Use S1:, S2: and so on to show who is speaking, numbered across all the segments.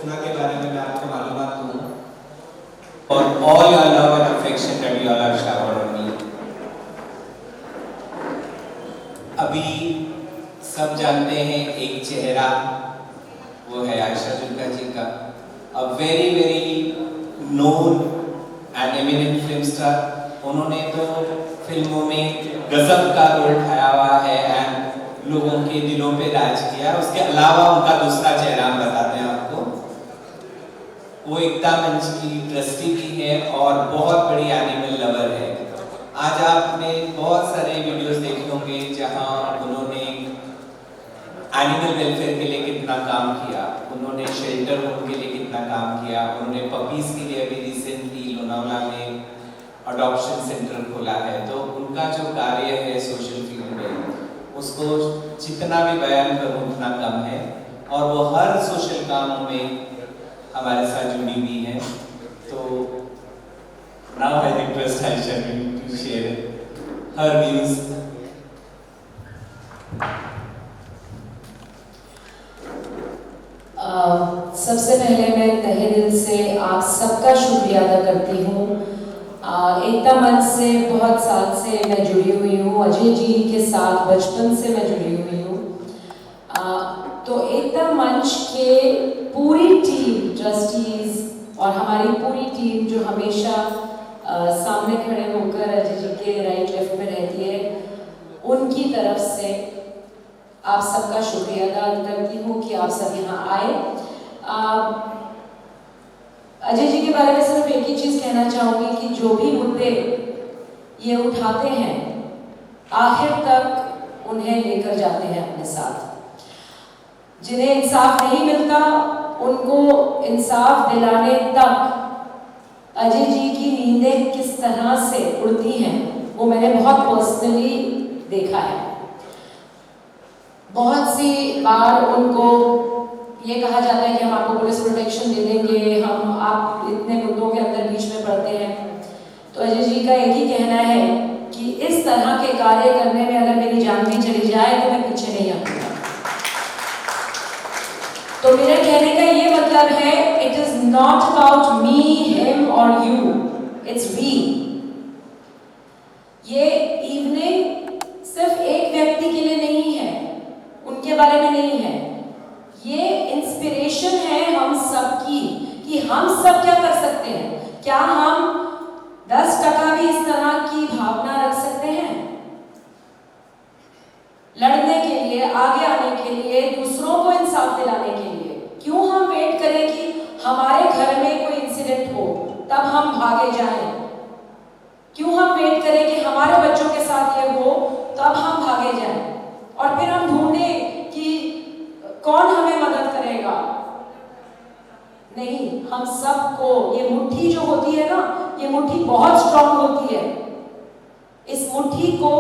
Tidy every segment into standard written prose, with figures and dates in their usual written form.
S1: सुफना के बारे में मैं आपको मालूमात दूँ और all your love and affection that you all have showered on me. अभी सब जानते हैं एक चेहरा, वो है आयशा जुल्का जी का, a very very known and eminent film star. उन्होंने तो फिल्मों में गजब का रोल ठाया हुआ है एंड लोगों के दिलों पे राज किया। उसके अलावा उनका दूसरा चेहरा हम बताते हैं आपको। वो एकता मंच की ट्रस्टी भी है और बहुत बड़ी एनिमल लवर है। आज आपने बहुत सारे वीडियोस देखे होंगे जहां उन्होंने एनिमल वेलफेयर के लिए कितना काम किया, उन्होंने शेल्टर होम के लिए कितना काम किया, उन्होंने पपीज के लिए अभी रिसेंटली लोनावला में अडॉप्शन सेंटर खोला है। तो उनका जो कार्य है सोशल फील्ड में, उसको जितना भी बयान करूं उतना कम है और वो हर सोशल कामों में हमारे साथ जुड़ी हुई है। तो now I request Ayesha to share her views.
S2: सबसे पहले मैं तहे दिल से आप सबका शुक्रिया अदा करती हूँ। एकता मंच से बहुत साल से मैं जुड़ी हुई हूँ, अजय जी के साथ बचपन से मैं जुड़ी हुई हूँ। तो एकता मंच के पूरी टीम, ट्रस्टीज और हमारी पूरी टीम जो हमेशा सामने खड़े होकर अजय जी के राइट लेफ्ट में रहती है, उनकी तरफ से आप सबका शुक्रिया अदा करती हूँ कि आप सब यहाँ आए। अजय जी के बारे में सिर्फ एक ही चीज़ कहना चाहूँगी कि जो भी मुद्दे ये उठाते हैं आखिर तक उन्हें लेकर जाते हैं अपने साथ। जिन्हें इंसाफ नहीं मिलता उनको इंसाफ दिलाने तक अजय जी की नींदें किस तरह से उड़ती हैं वो मैंने बहुत पर्सनली देखा है। बहुत सी बार उनको ये कहा जाता है कि हम आपको पुलिस प्रोटेक्शन दे देंगे, हम आप इतने मुद्दों के अंदर बीच में पड़ते हैं। तो अजय जी का एक ही कहना है कि इस तरह के कार्य करने में अगर मेरी जान भी चली जाए तो मैं पीछे नहीं आऊंगा। तो मेरे कहने का ये मतलब है, it is not about me, him और यू, इट्स वी। ये इवनिंग सिर्फ एक व्यक्ति के लिए नहीं है, उनके बारे में नहीं है, ये इंस्पिरेशन है हम सब की कि हम सब क्या कर सकते हैं। क्या हम 10% भी इस तरह की भावना रख सकते हैं लड़ने के लिए, आगे आने के लिए, दूसरों को इंसाफ दिलाने के लिए? क्यों हम वेट करें कि हमारे घर में कोई इंसिडेंट हो तब हम भागे जाएं? क्यों हम वेट करें कि हमारे बच्चों के साथ ये हो तब हम भागे जाएं और फिर हम ढूंढें कि कौन हमें मदद करेगा? नहीं, हम सबको ये मुट्ठी जो होती है ना, ये मुट्ठी बहुत स्ट्रांग होती है। इस मुट्ठी को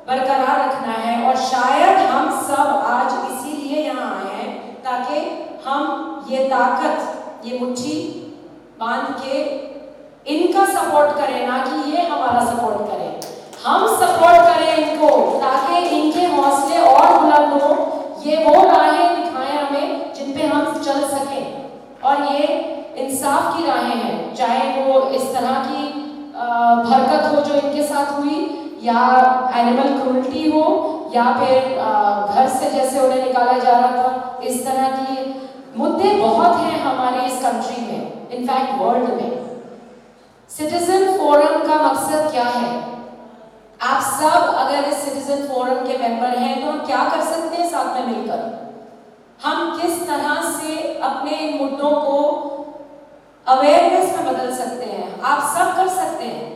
S2: बरकरार रखना है और शायद हम सब आज इसीलिए यहाँ आए हैं ताकि हम ये ताकत, ये मुट्ठी बांध के इनका सपोर्ट करें, ना कि ये हमारा सपोर्ट करें। हम सपोर्ट करें इनको ताकि इनके हौसले और बुलंद हो, ये वो राहें दिखाएं हमें जिन पे हम चल सकें। और ये इंसाफ की राहें हैं, चाहे वो इस तरह की हरकत हो जो इनके साथ हुई, या एनिमल क्रूल्टी हो, या फिर घर से जैसे उन्हें निकाला जा रहा था, इस तरह की मुद्दे बहुत हैं हमारे इस कंट्री में, इनफैक्ट वर्ल्ड में। सिटीजन फोरम का मकसद क्या है? आप सब अगर इस सिटीजन फोरम के मेंबर हैं तो हम क्या कर सकते हैं साथ में मिलकर? हम किस तरह से अपने इन मुद्दों को अवेयरनेस में बदल सकते हैं? आप सब कर सकते हैं।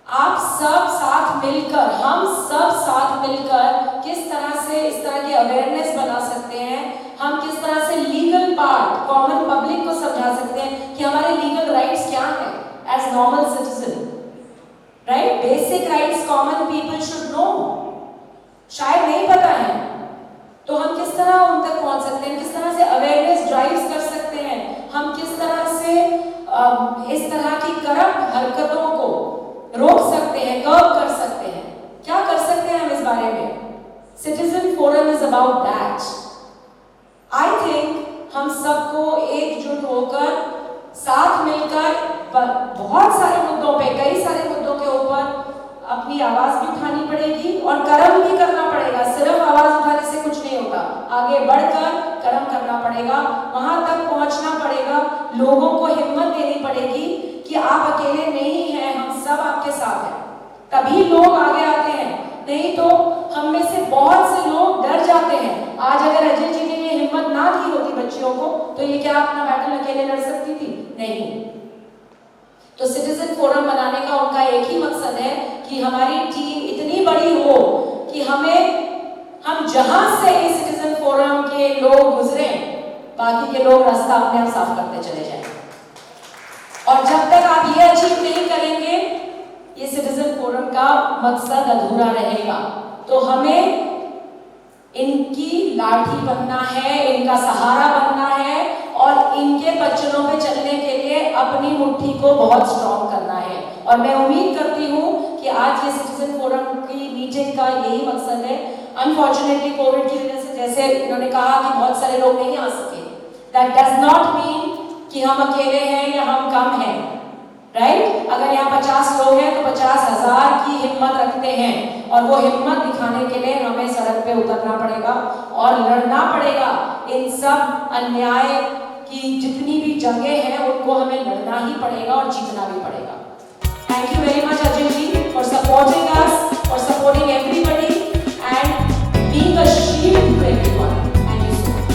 S2: आप सब साथ मिलकर, हम सब साथ मिलकर किस तरह से इस तरह की अवेयरनेस बना सकते हैं? हम किस तरह से लीगल पार्ट कॉमन पब्लिक को समझा सकते हैं कि हमारे लीगल राइट्स क्या हैं as normal citizen, right? Basic rights common people should know, शायद नहीं पता है, तो हम किस तरह उन तक पहुंच सकते हैं? किस तरह से अवेयरनेस ड्राइव्स कर सकते हैं? हम किस तरह से इस तरह की करप्ट हरकतों को रोक सकते हैं, कर्ब कर सकते हैं? क्या कर सकते हैं हम इस बारे में? Citizen forum is about that. I think हम मिलकर बहुत सारे मुद्दों पे, कई सारे मुद्दों के ऊपर अपनी आवाज भी उठानी पड़ेगी और कर्म भी करना पड़ेगा। सिर्फ आवाज उठाने से कुछ नहीं होगा, आगे बढ़कर कर्म करना पड़ेगा, वहां तक पहुंचना पड़ेगा, लोगों को हिम्मत देनी पड़ेगी कि आप अकेले नहीं हैं, हम सब आपके साथ हैं, तभी लोग आगे आते हैं। नहीं तो हम में से बहुत से लोग डर जाते हैं। आज अगर अजय जी ने ये हिम्मत ना दी होती बच्चियों को, तो ये क्या अपना बैटल अकेले लड़ सकती थी? नहीं। तो सिटीजन फोरम बनाने का उनका एक ही मकसद है कि हमारी टीम इतनी बड़ी हो कि हम जहां से इस सिटीजन फोरम के लोग गुजरे, बाकी के लोग रास्ता अपने आप साफ करते चले जाएं। और जब तक आप ये अचीव नहीं करेंगे, ये सिटीजन फोरम का मकसद अधूरा रहेगा। तो हमें इनकी लाठी बनना है, इनका सहारा बनना है और इनके पच्चनों पे चलने के लिए अपनी मुट्ठी को बहुत स्ट्रॉन्ग करना है। और मैं उम्मीद करती हूँ कि आज ये सिटीजन फोरम की मीटिंग का यही मकसद है। अनफॉर्चुनेटली कोविड की वजह से, जैसे इन्होंने कहा कि बहुत सारे लोग नहीं आ सके, दैट डज नॉट मीन कि हम अकेले हैं या हम कम हैं, राइट? अगर यहाँ 50 लोग हैं तो 50,000 की हिम्मत रखते हैं और वो हिम्मत दिखाने के लिए हमें सड़क पे उतरना पड़ेगा और लड़ना पड़ेगा। इन सब अन्याय की जितनी भी जंगें हैं उनको हमें लड़ना ही पड़ेगा और जीतना भी पड़ेगा। Thank you very much Ajay ji for supporting us, for supporting everybody and being a shield to everyone. Thank you so much.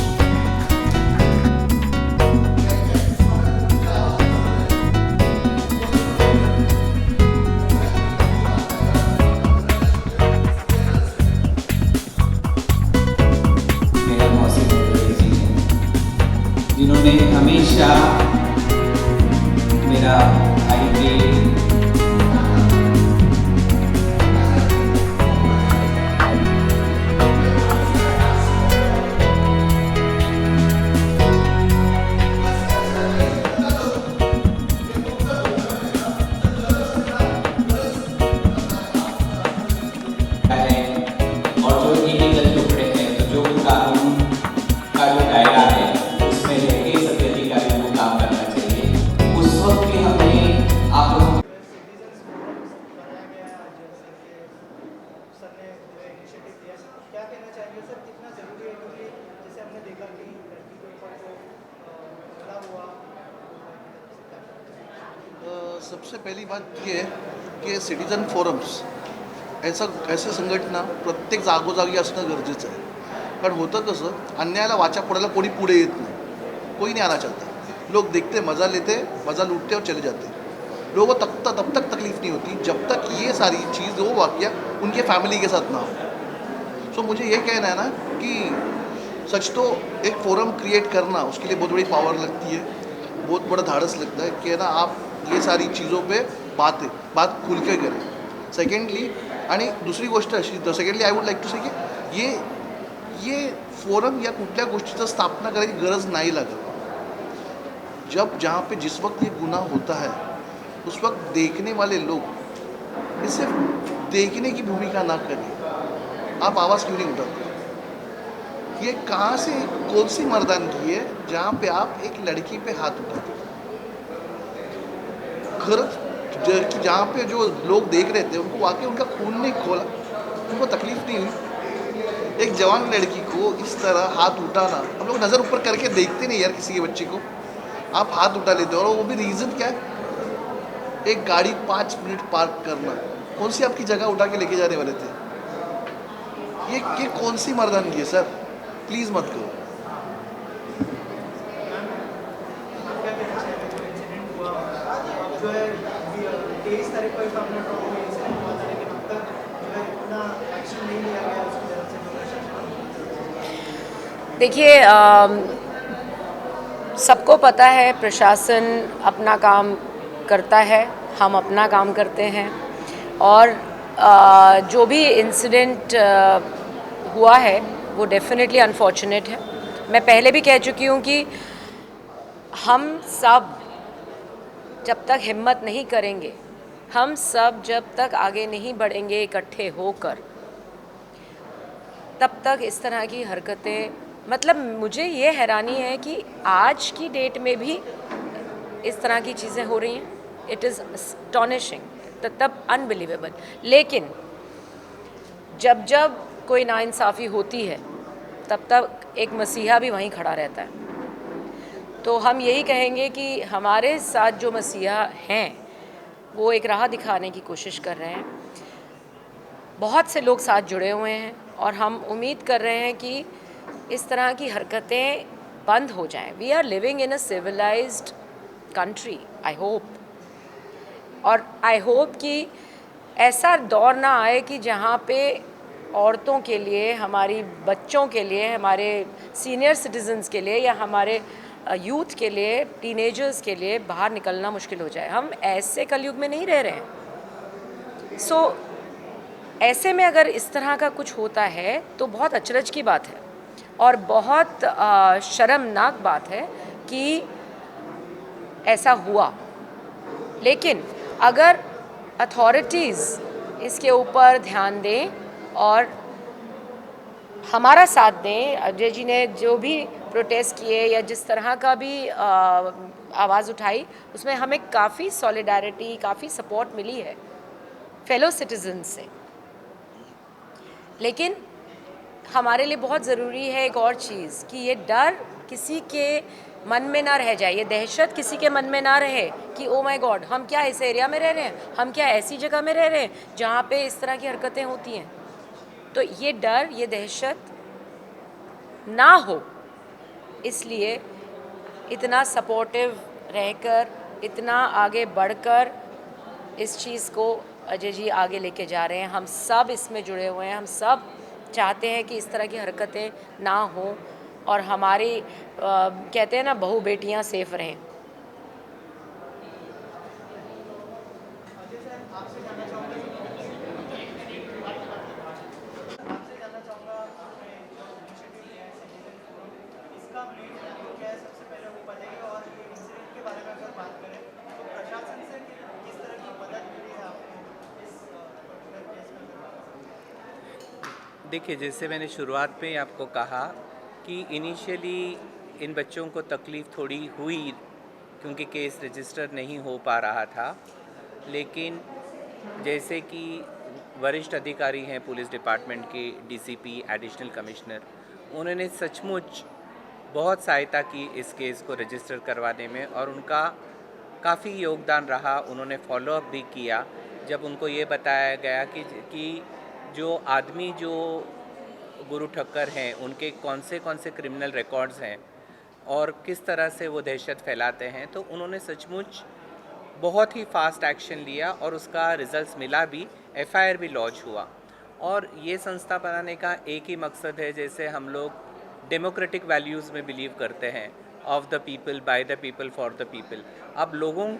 S1: मेरा मौसी जी हैं, जिन्होंने हमेशा मेरा भाई के है और जो इलीगल टुकड़े हैं, तो जो कानून का जो दायरा है उसमें रह के सभी अधिकारियों को काम करना चाहिए। उस वक्त भी हमें आप लोगों
S3: सिटीजन्स फोरम्स बनाया गया है आज, जैसे कि सर ने इनिशिएटिव लिया, क्या कहना चाहेंगे सर, कितना ज़रूरी है? क्योंकि जैसे हमने देखा कि लड़की के ऊपर जो हमला हुआ,
S4: सबसे पहली बात ये आहे की सिटीजन फोरम्स ऐसे संघटना प्रत्येक जागोजागी असणं गरजेचं आहे. कारण होतं कसं, अन्यायाला वाचा फोडायला कोणी पुढे येत नाही, कोई नहीं आना चाहता. लोग देखते, मज़ा लेते, मज़ा लूटते और चले जाते. लोगों को तब तक तकलीफ़ नहीं होती जब तक ये सारी चीज़, वो वाक़या उनके फैमिली के साथ ना हो. सो मुझे ये कहना है ना कि सच तो एक फोरम क्रिएट करना, उसके लिए बहुत बड़ी पावर लगती है, बहुत बड़ा धाड़स लगता है कि ना आप ये सारी चीज़ों पे बात खुल के करें. सेकेंडली आणि दुसरी गोष्ट अशी, secondly I would like to say की ये फोरम या कुठल्या गोष्टीचं स्थापना करायची गरज नहीं लागत. जब जहाँ पे जिस वक्त ये गुनाह होता है उस वक्त देखने वाले लोग इसे देखने की भूमिका ना करें. आप आवाज़ क्यों नहीं उठाते? ये कहाँ से, कौन सी मर्दानगी है जहाँ पे आप एक लड़की पे हाथ उठाते? खरंच जहाँ पे जो लोग देख रहे थे उनको वाकई उनका खून नहीं खोला, उनको तकलीफ नहीं हुई. एक जवान लड़की को इस तरह हाथ उठाना, हम लोग नज़र ऊपर करके देखते नहीं यार किसी के बच्चे को, आप हाथ उठा लेते हो. और वो भी रीज़न क्या है? एक गाड़ी 5 मिनट पार्क करना. कौन सी आपकी जगह उठा के लेके जाने वाले थे? ये कौन सी मर्दानगी है सर? प्लीज़ मत करो.
S3: आप क्या कहना चाहेंगे? जो इंसिडेंट हुआ, अब जो है 23 तारीख को अपना ड्रॉप में इंसिडेंट हुआ था, लेकिन अब तक जो है इतना एक्शन नहीं लिया गया उसकी तरफ से प्रशासन.
S2: देखिए, सबको पता है प्रशासन अपना काम करता है, हम अपना काम करते हैं. और जो भी इंसिडेंट हुआ है वो डेफिनेटली अनफॉर्चुनेट है. मैं पहले भी कह चुकी हूँ कि हम सब जब तक हिम्मत नहीं करेंगे, हम सब जब तक आगे नहीं बढ़ेंगे इकट्ठे होकर, तब तक इस तरह की हरकतें, मतलब मुझे ये हैरानी है कि आज की डेट में भी इस तरह की चीज़ें हो रही हैं, इट इज़ अस्टॉनिशिंग, तब अनबिलीवेबल। लेकिन जब जब कोई नाइंसाफ़ी होती है तब तक एक मसीहा भी वहीं खड़ा रहता है। तो हम यही कहेंगे कि हमारे साथ जो मसीहा हैं वो एक राह दिखाने की कोशिश कर रहे हैं। बहुत से लोग साथ जुड़े हुए हैं और हम उम्मीद कर रहे हैं कि इस तरह की हरकतें बंद हो जाएं। We are living in a civilised country, I hope, और आई होप कि ऐसा दौर ना आए कि जहाँ पे औरतों के लिए, हमारी बच्चों के लिए, हमारे सीनियर सिटीजन्स के लिए या हमारे यूथ के लिए, टीनेजर्स के लिए बाहर निकलना मुश्किल हो जाए। हम ऐसे कलयुग में नहीं रह रहे हैं। सो ऐसे में अगर इस तरह का कुछ होता है तो बहुत अचरज की बात है और बहुत शर्मनाक बात है कि ऐसा हुआ। लेकिन अगर अथॉरिटीज़ इसके ऊपर ध्यान दें और हमारा साथ दें, अजय जी ने जो भी प्रोटेस्ट किए या जिस तरह का भी आवाज़ उठाई, उसमें हमें काफ़ी सॉलिडारिटी, काफ़ी सपोर्ट मिली है फेलो सिटीजन से। लेकिन हमारे लिए बहुत ज़रूरी है एक और चीज़ कि ये डर किसी के मन में ना रह जाए, ये दहशत किसी के मन में ना रहे कि ओ माय गॉड, हम क्या इस एरिया में रह रहे हैं, हम क्या ऐसी जगह में रह रहे हैं जहाँ पे इस तरह की हरकतें होती हैं। तो ये डर, ये दहशत ना हो, इसलिए इतना सपोर्टिव रहकर, इतना आगे बढ़कर इस चीज़ को अजय जी आगे लेके जा रहे हैं। हम सब इसमें जुड़े हुए हैं, हम सब चाहते हैं कि इस तरह की हरकतें ना हों और हमारी कहते हैं ना, बहू बेटियां सेफ रहें।
S3: अजय सर, आपसे जानना चाहूँगा आपने जो इनिशिएटिव लिया है सिटीजन फोरम, इसका मेन हेतु क्या है, सबसे पहले वो बताइए। और ये इंसिडेंट के बारे में अगर बात करें तो प्रशासन से किस तरह की मदद मिली है आपको इस पर्टिकुलर केस में अगर बात करें?
S1: देखिए, जैसे मैंने शुरुआत में आपको कहा कि इनिशियली इन बच्चों को तकलीफ़ थोड़ी हुई क्योंकि केस रजिस्टर नहीं हो पा रहा था। लेकिन जैसे कि वरिष्ठ अधिकारी हैं पुलिस डिपार्टमेंट के, डीसीपी, एडिशनल कमिश्नर, उन्होंने सचमुच बहुत सहायता की इस केस को रजिस्टर करवाने में और उनका काफ़ी योगदान रहा। उन्होंने फॉलोअप भी किया जब उनको ये बताया गया कि जो आदमी, जो गुरु ठक्कर हैं, उनके कौन से क्रिमिनल रिकॉर्ड्स हैं और किस तरह से वो दहशत फैलाते हैं। तो उन्होंने सचमुच बहुत ही फास्ट एक्शन लिया और उसका रिजल्ट्स मिला भी, एफआईआर भी लॉन्च हुआ। और ये संस्था बनाने का एक ही मकसद है, जैसे हम लोग डेमोक्रेटिक वैल्यूज़ में बिलीव करते हैं, of the people, by the people, for the people. अब लोगों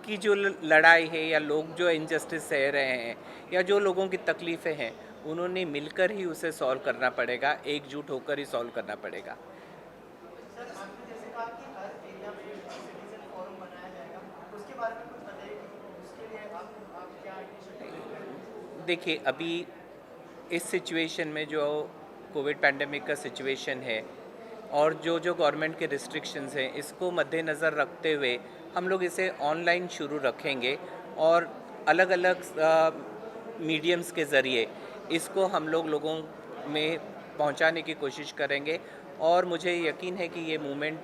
S1: की जो लड़ाई है या लोग जो इनजस्टिस सह रहे हैं या जो लोगों की तकलीफ़ें हैं, उन्होंने मिलकर ही उसे सॉल्व करना पड़ेगा, एकजुट होकर ही सॉल्व करना पड़ेगा।
S3: सर, आपने जैसे कहा कि हर एरिया में सिटीजन फोरम बनाया जाएगा, तो उसके बारे में कुछ बताइए कि उसके लिए आप क्या इनिशिएटिव लेंगे?
S1: देखिए, अभी इस सिचुएशन में जो कोविड पैंडेमिक का सिचुएशन है और जो गवर्नमेंट के रिस्ट्रिक्शंस हैं, इसको मद्देनज़र रखते हुए हम लोग इसे ऑनलाइन शुरू रखेंगे और अलग अलग मीडियम्स के ज़रिए इसको हम लोगों में पहुंचाने की कोशिश करेंगे। और मुझे यकीन है कि ये मूवमेंट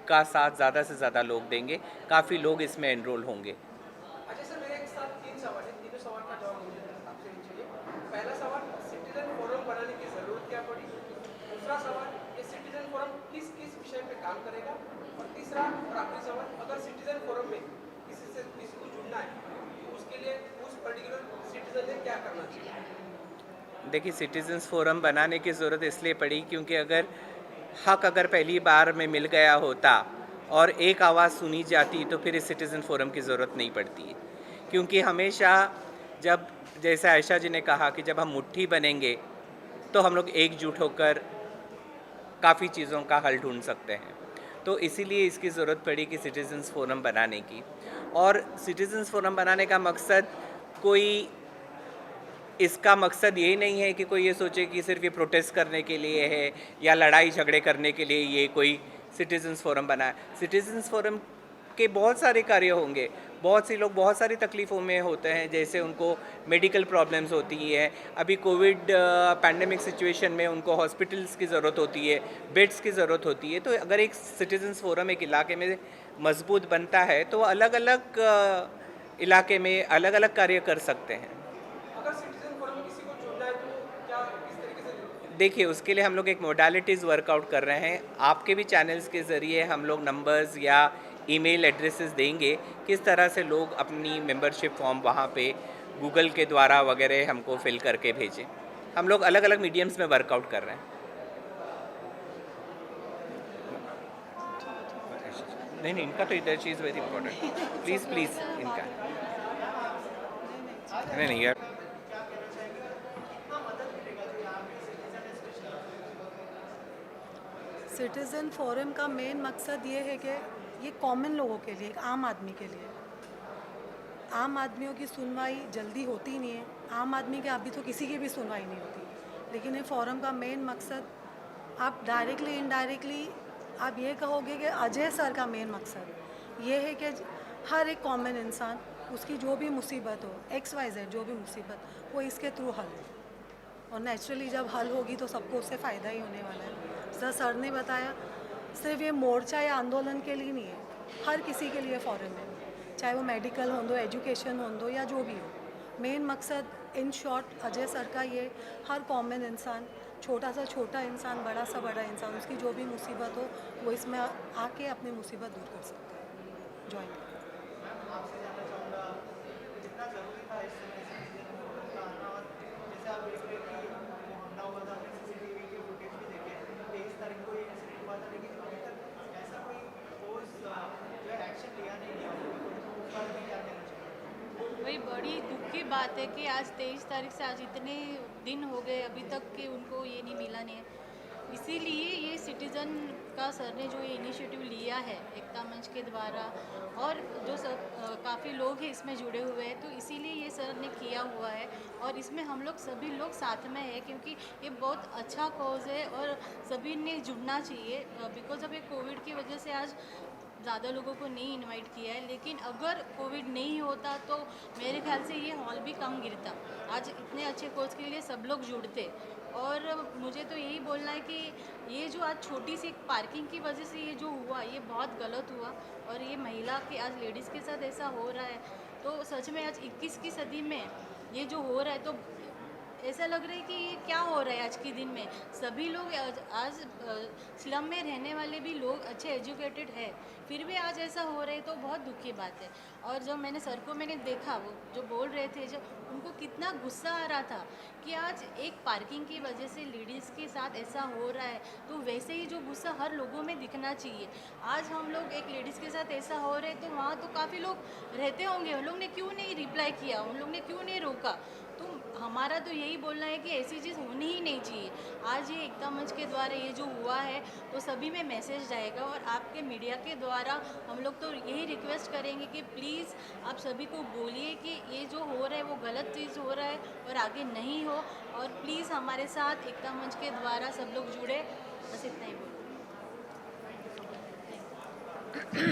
S1: का साथ ज़्यादा से ज़्यादा लोग देंगे, काफ़ी लोग इसमें एनरोल होंगे।
S5: अच्छा सर, मेरे एक साथ 3 सवाल है, तीनों सवाल का जवाब मुझे आपसे चाहिए। पहला सवाल, सिटीजन फोरम बनाने की ज़रूरत क्या पड़ी? दूसरा सवाल, ये सिटीजन फोरम किस विषय पे काम करेगा? और तीसरा और आखिरी सवाल, अगर सिटीजन फोरम में किसी को जुड़ना है तो उसके लिए उस पर्टिकुलर सिटीजन ने क्या करना चाहिए?
S1: देखिए, सिटीजन्स फोरम बनाने की ज़रूरत इसलिए पड़ी क्योंकि अगर पहली बार में मिल गया होता और एक आवाज़ सुनी जाती तो फिर इस सिटीज़न फोरम की ज़रूरत नहीं पड़ती है। क्योंकि हमेशा जब, जैसे आयशा जी ने कहा कि जब हम मुट्ठी बनेंगे तो हम लोग एकजुट होकर काफ़ी चीज़ों का हल ढूंढ सकते हैं। तो इसीलिए इसकी ज़रूरत पड़ी कि सिटीजन्स फोरम बनाने की। और सिटीजन्स फोरम बनाने का मकसद इसका मकसद ये नहीं है कि कोई ये सोचे कि सिर्फ ये प्रोटेस्ट करने के लिए है या लड़ाई झगड़े करने के लिए ये कोई सिटीजन्स फोरम बना है। सिटीजन्स फोरम के बहुत सारे कार्य होंगे। बहुत से लोग बहुत सारी तकलीफ़ों में होते हैं, जैसे उनको मेडिकल प्रॉब्लम्स होती है, अभी कोविड पैंडेमिक सिचुएशन में उनको हॉस्पिटल्स की ज़रूरत होती है, बेड्स की ज़रूरत होती है। तो अगर एक सिटीजन्स फोरम एक इलाके में मजबूत बनता है तो अलग अलग इलाके में अलग अलग कार्य कर सकते हैं।
S5: अगर सिटीजन फोरम में किसी को जुड़ना है तो क्या किस तरीके से जुड़ें?
S1: देखिए, उसके लिए हम लोग एक मोडालिटीज़ वर्कआउट कर रहे हैं। आपके भी चैनल्स के ज़रिए हम लोग नंबर्स या ईमेल एड्रेसेस देंगे, किस तरह से लोग अपनी मेंबरशिप फॉर्म वहाँ पे गूगल के द्वारा वगैरह हमको फिल करके भेजें। हम लोग अलग अलग मीडियम्स में वर्कआउट कर रहे हैं। नहीं, इनका तो that is very important. Please इनका नहीं यार।
S6: सिटीज़न फोरम का मेन मकसद ये है कि ये कॉमन लोगों के लिए, एक आम आदमी के लिए, आम आदमियों की सुनवाई जल्दी होती नहीं है। आम आदमी के अभी तो किसी की भी सुनवाई नहीं होती, लेकिन ये फोरम का मेन मकसद, आप डायरेक्टली इनडायरेक्टली आप ये कहोगे कि अजय सर का मेन मकसद ये है कि हर एक कॉमन इंसान, उसकी जो भी मुसीबत हो, XYZ जो भी मुसीबत, वो इसके थ्रू हल हो। और नेचुरली जब हल होगी तो सबको उससे फ़ायदा ही होने वाला है। जैसा सर ने बताया, सिर्फ ये मोर्चा या आंदोलन के लिए नहीं है, हर किसी के लिए फोरम है, चाहे वो मेडिकल हो दो, एजुकेशन हो दो, या जो भी हो। मेन मकसद इन शॉर्ट अजय सर का ये, हर कॉमन इंसान, छोटा सा छोटा इंसान, बड़ा सा बड़ा इंसान, उसकी जो भी मुसीबत हो वो इसमें आके अपनी मुसीबत दूर कर सकता है। ज्वाइन
S3: आपसे जानना चाहूँगा कितना ज़रूरी था इस समय सिटीजन फोरम का आना, और जैसे आप देख रहे हैं कि वो हमला हुआ था, आपने CCTV के फुटेज भी देखे, 23 तारीख को ये इंसिडेंट हुआ था, लेकिन अभी तक ऐसा कोई ठोस जो है एक्शन लिया नहीं गया, तो उस बारे में क्या कहना चाहिए?
S7: वही बड़ी दुख की बात है कि आज 23 तारीख से आज इतने दिन हो गए अभी तक कि उनको ये नहीं मिला नहीं है। इसीलिए ये सिटीज़न का सर ने जो ये इनिशिएटिव लिया है एकता मंच के द्वारा, और जो सब काफ़ी लोग हैं इसमें जुड़े हुए हैं, तो इसीलिए ये सर ने किया हुआ है। और इसमें हम लोग सभी लोग साथ में हैं, क्योंकि ये बहुत अच्छा कॉज है और सभी ने जुड़ना चाहिए। बिकॉज अब ये कोविड की वजह से आज ज़्यादा लोगों को नहीं इनवाइट किया है, लेकिन अगर कोविड नहीं होता तो मेरे ख्याल से ये हॉल भी कम गिरता। आज इतने अच्छे कोर्स के लिए सब लोग जुड़ते। और मुझे तो यही बोलना है कि ये जो आज छोटी सी पार्किंग की वजह से ये जो हुआ, ये बहुत गलत हुआ। और ये महिला के, आज लेडीज़ के साथ ऐसा हो रहा है, तो सच में आज 21 की सदी में ये जो हो रहा है, तो ऐसा लग रहा है कि ये क्या हो रहा है आज के दिन में। सभी लोग आज स्लम में रहने वाले भी लोग अच्छे एजुकेटेड है, फिर भी आज ऐसा हो रहा है, तो बहुत दुख की बात है। और जब मैंने सर को देखा, वो जो बोल रहे थे, जब उनको कितना गुस्सा आ रहा था कि आज एक पार्किंग की वजह से लेडीज़ के साथ ऐसा हो रहा है, तो वैसे ही जो गुस्सा हर लोगों में दिखना चाहिए। आज हम लोग एक लेडीज़ के साथ ऐसा हो रहा है, तो वहाँ तो काफ़ी लोग रहते होंगे, उन लोग ने क्यों नहीं रिप्लाई किया, उन लोग ने क्यों नहीं रोका। तो हमारा तो यही बोलना है कि ऐसी चीज़ होनी ही नहीं चाहिए। आज ये एकता मंच के द्वारा ये जो हुआ है, तो सभी में मैसेज जाएगा। और आपके मीडिया के द्वारा हम लोग तो यही रिक्वेस्ट करेंगे कि प्लीज़ आप सभी को बोलिए कि ये जो हो रहा है वो गलत चीज़ हो रहा है और आगे नहीं हो। और प्लीज़ हमारे साथ एकता मंच के द्वारा सब लोग जुड़े। बस इतना ही बोलूँ।